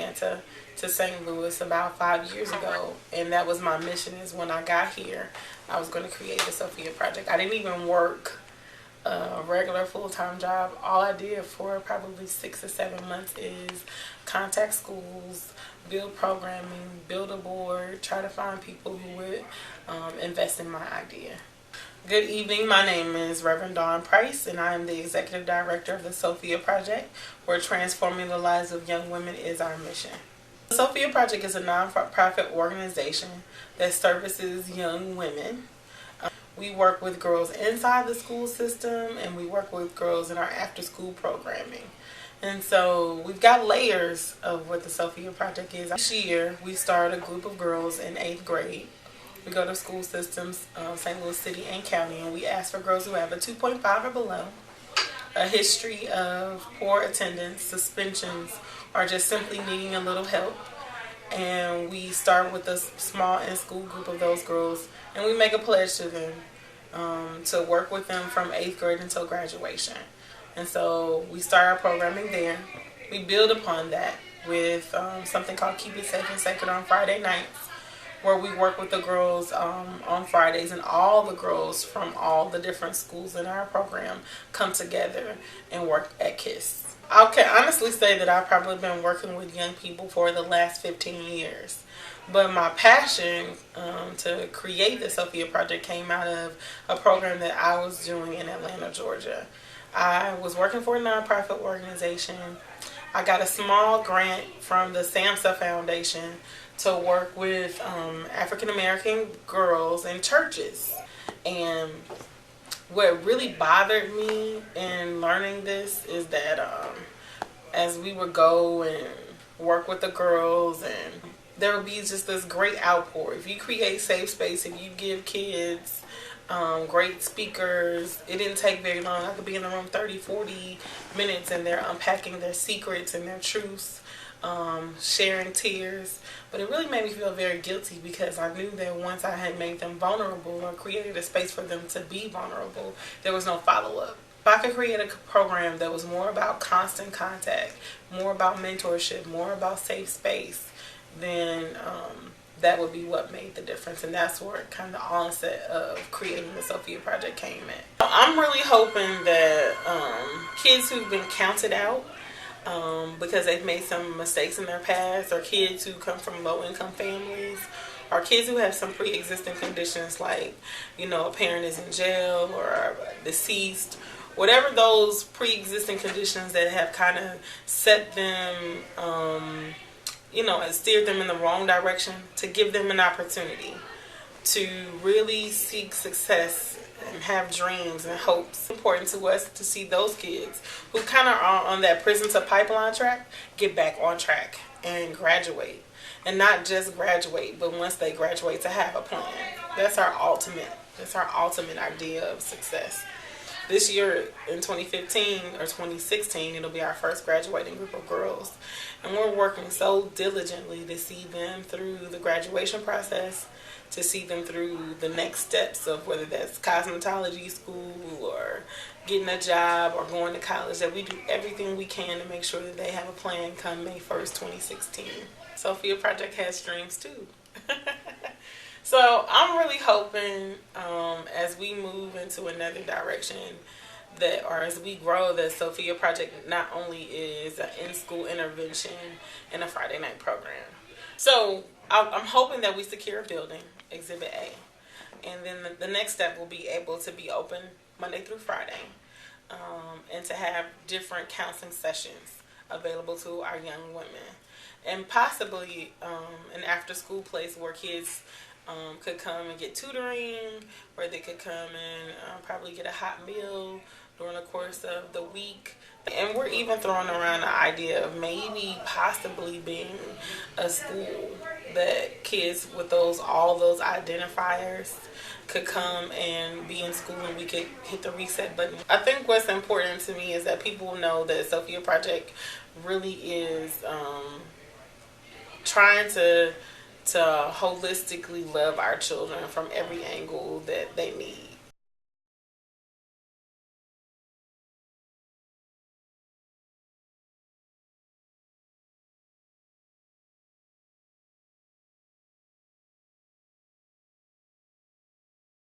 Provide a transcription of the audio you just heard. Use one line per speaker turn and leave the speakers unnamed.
Atlanta to St. Louis about 5 years ago, and that was my mission. Is when I got here, I was going to create the Sophia Project. I didn't even work a regular full-time job. All I did for probably 6 or 7 months is contact schools, build programming, build a board, try to find people who would invest in my idea. Good evening, my name is Reverend Dawn Price, and I am the Executive Director of the Sophia Project, where transforming the lives of young women is our mission. The Sophia Project is a non-profit organization that services young women. We work with girls inside the school system, and we work with girls in our after-school programming. And so we've got layers of what the Sophia Project is. This year, we started a group of girls in 8th grade. We go to school systems, St. Louis City and County, and we ask for girls who have a 2.5 or below, a history of poor attendance, suspensions, or just simply needing a little help. And we start with a small in-school group of those girls, and we make a pledge to them to work with them from 8th grade until graduation. And so we start our programming there. We build upon that with something called Keep It Safe and Sacred on Friday nights, where we work with the girls on Fridays, and all the girls from all the different schools in our program come together and work at KISS. I can honestly say that I've probably been working with young people for the last 15 years. But my passion to create the Sophia Project came out of a program that I was doing in Atlanta, Georgia. I was working for a nonprofit organization. I got a small grant from the SAMHSA Foundation to work with African American girls in churches. And what really bothered me in learning this is that as we would go and work with the girls, and there would be just this great outpour. If you create safe space, if you give kids great speakers, it didn't take very long. I could be in the room 30, 40 minutes, and they're unpacking their secrets and their truths, sharing tears. But it really made me feel very guilty, because I knew that once I had made them vulnerable or created a space for them to be vulnerable, there was no follow-up. If I could create a program that was more about constant contact, more about mentorship, more about safe space, then that would be what made the difference. And that's where kind of the onset of creating the Sophia Project came in. I'm really hoping that kids who've been counted out because they've made some mistakes in their past, or kids who come from low-income families, or kids who have some pre-existing conditions like, a parent is in jail or deceased, whatever those pre-existing conditions that have kind of set them, and steered them in the wrong direction, to give them an opportunity to really seek success and have dreams and hopes. It's important to us to see those kids who kind of are on that prison to pipeline track get back on track and graduate. And not just graduate, but once they graduate, to have a plan. That's our ultimate idea of success. This year, in 2015 or 2016, it'll be our first graduating group of girls. And we're working so diligently to see them through the graduation process, to see them through the next steps of whether that's cosmetology school or getting a job or going to college, that we do everything we can to make sure that they have a plan come May 1st, 2016. Sophia Project has dreams too. So I'm really hoping as we move into another direction or as we grow, the Sophia Project not only is an in-school intervention and a Friday night program. So I'm hoping that we secure a building, Exhibit A. And then the next step will be able to be open Monday through Friday, and to have different counseling sessions available to our young women. And possibly an after-school place where kids could come and get tutoring, where they could come and probably get a hot meal during the course of the week. And we're even throwing around the idea of maybe possibly being a school that kids with all those identifiers could come and be in school, and we could hit the reset button. I think what's important to me is that people know that Sophia Project really is trying to holistically love our children from every angle that they need.